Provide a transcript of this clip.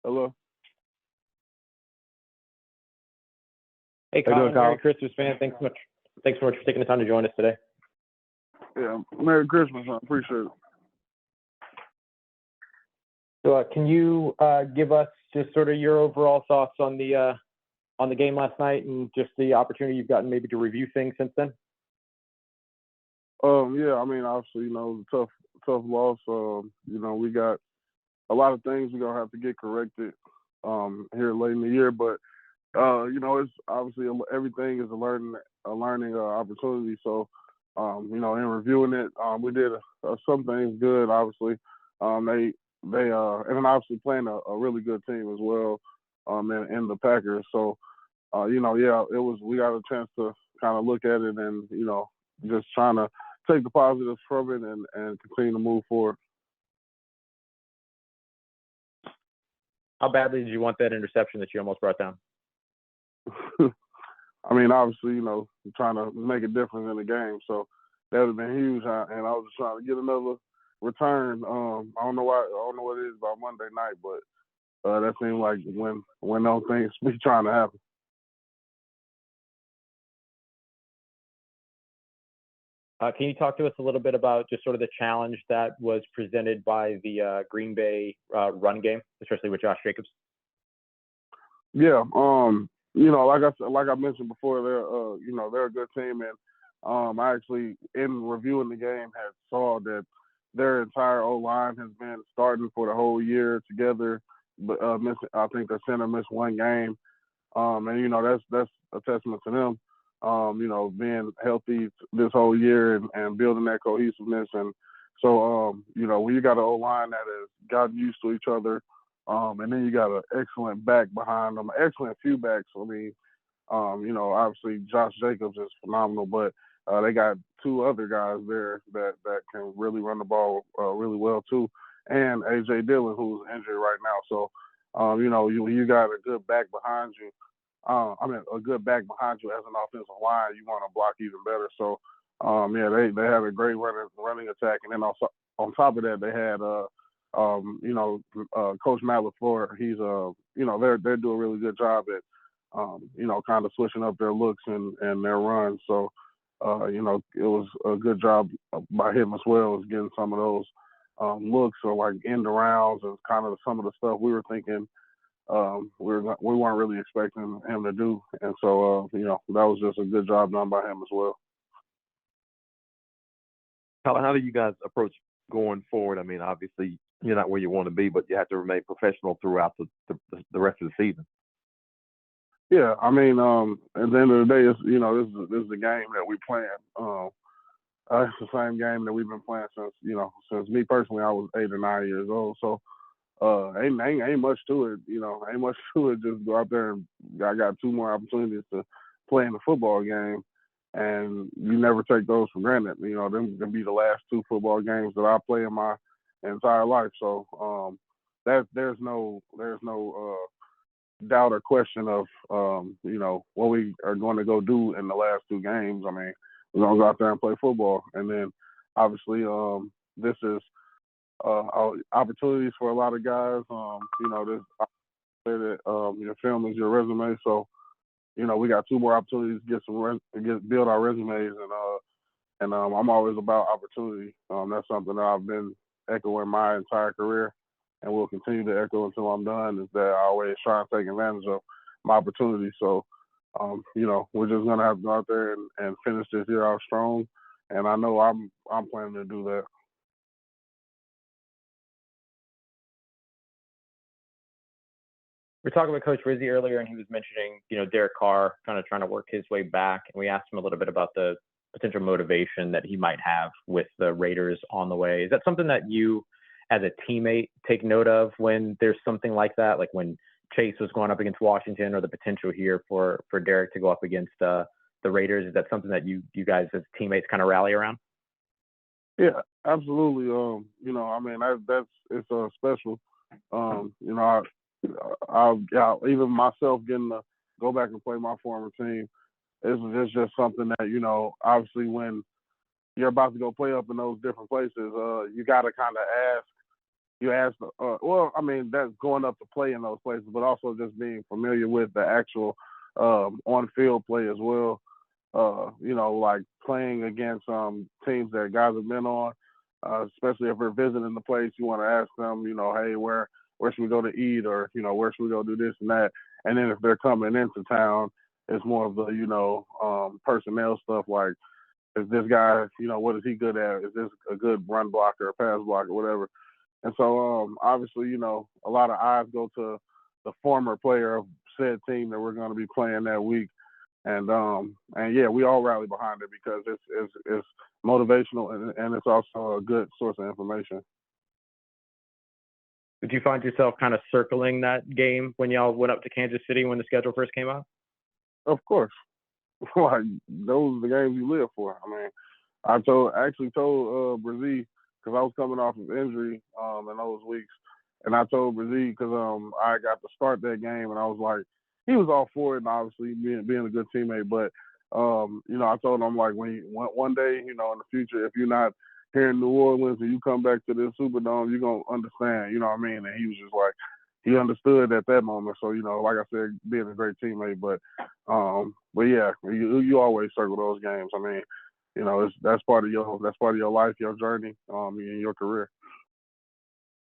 Hello. Hey, How you doing, Colin. Merry Kyle? Christmas, man. Thanks so much. Thanks so much for taking the time to join us today. Yeah. Merry Christmas. I appreciate it. So, can you give us just sort of your overall thoughts on the game last night and just the opportunity you've gotten maybe to review things since then? Yeah. I mean, obviously, tough loss. We got a lot of things we're gonna have to get corrected here late in the year, but it's obviously everything is a learning opportunity. So, in reviewing it, we did some things good. Obviously, and then obviously playing a really good team as well, in the Packers. So, yeah, it was. We got a chance to kind of look at it and just trying to take the positives from it and continue to move forward. How badly did you want that interception that you almost brought down? I mean, obviously, trying to make a difference in the game. So that would have been huge. And I was just trying to get another return. I don't know why. I don't know what it is about Monday night, but that seemed like when those things be trying to happen. Can you talk to us a little bit about just sort of the challenge that was presented by the Green Bay run game, especially with Josh Jacobs? Yeah. Like I mentioned before, they're a good team, and I actually, in reviewing the game, had saw that their entire O line has been starting for the whole year together. But I think the center missed one game, and that's a testament to them. Being healthy this whole year and building that cohesiveness. And so, when you got an O line that has gotten used to each other, and then you got an excellent back behind them, excellent few backs. I mean, obviously Josh Jacobs is phenomenal, but they got two other guys there that can really run the ball really well too, and A.J. Dillon, who's injured right now. So, you got a good back behind you. A good back behind you as an offensive line, you want to block even better. So, they had a great running attack, and then also on top of that, they had Coach Matt LaFleur. He's they're doing a really good job at kind of switching up their looks and their runs. So, it was a good job by him as well as getting some of those looks or like end arounds and kind of some of the stuff we were thinking we weren't really expecting him to do. And so, that was just a good job done by him as well. How do you guys approach going forward? I mean, obviously you're not where you want to be, but you have to remain professional throughout the rest of the season. Yeah, I mean, at the end of the day, it's, this is the game that we playing. It's the same game that we've been playing since me personally, I was 8 or 9 years old. So, ain't much to it. Ain't much to it. Just go out there and I got two more opportunities to play in the football game, and you never take those for granted. Them be the last two football games that I play in my entire life. So, there's no doubt or question of what we are going to go do in the last two games. I mean, we're gonna go out there and play football, and then obviously this is opportunities for a lot of guys. This I say that your film is your resume, so we got two more opportunities to build our resumes, and I'm always about opportunity. That's something that I've been echoing my entire career, and will continue to echo until I'm done, is that I always try and take advantage of my opportunity. So, we're just gonna have to go out there and finish this year out strong, and I know I'm planning to do that. We were talking with Coach Rizzi earlier, and he was mentioning, Derek Carr kind of trying to work his way back, and we asked him a little bit about the potential motivation that he might have with the Raiders on the way. Is that something that you, as a teammate, take note of when there's something like that, like when Chase was going up against Washington, or the potential here for Derek to go up against the Raiders? Is that something that you guys as teammates kind of rally around? Yeah, absolutely. It's special. Even myself getting to go back and play my former team, it's just something that, obviously when you're about to go play up in those different places, you got to kind of ask you ask, well, I mean, that's going up to play in those places, but also just being familiar with the actual on-field play as well. Like playing against teams that guys have been on, especially if we're visiting the place, you want to ask them, hey, where should we go to eat, or where should we go do this and that. And then if they're coming into town, it's more of the personnel stuff like, is this guy, what is he good at? Is this a good run blocker, or pass blocker, whatever? And so obviously, a lot of eyes go to the former player of said team that we're going to be playing that week. And yeah, we all rally behind it because it's motivational and it's also a good source of information. Did you find yourself kind of circling that game when y'all went up to Kansas City when the schedule first came out? Of course. Like, those are the games you live for. I mean, I actually told Brazil, because I was coming off of injury in those weeks, and I told Brazil because I got to start that game, and I was like, he was all for it, and obviously being a good teammate, but I told him, like, one day, in the future, if you're not here in New Orleans and you come back to this Superdome, you're gonna understand, you know what I mean? And he was just like, he understood at that moment. So, like I said, being a great teammate, but yeah, you always circle those games. I mean, that's part of your life, your journey, in your career.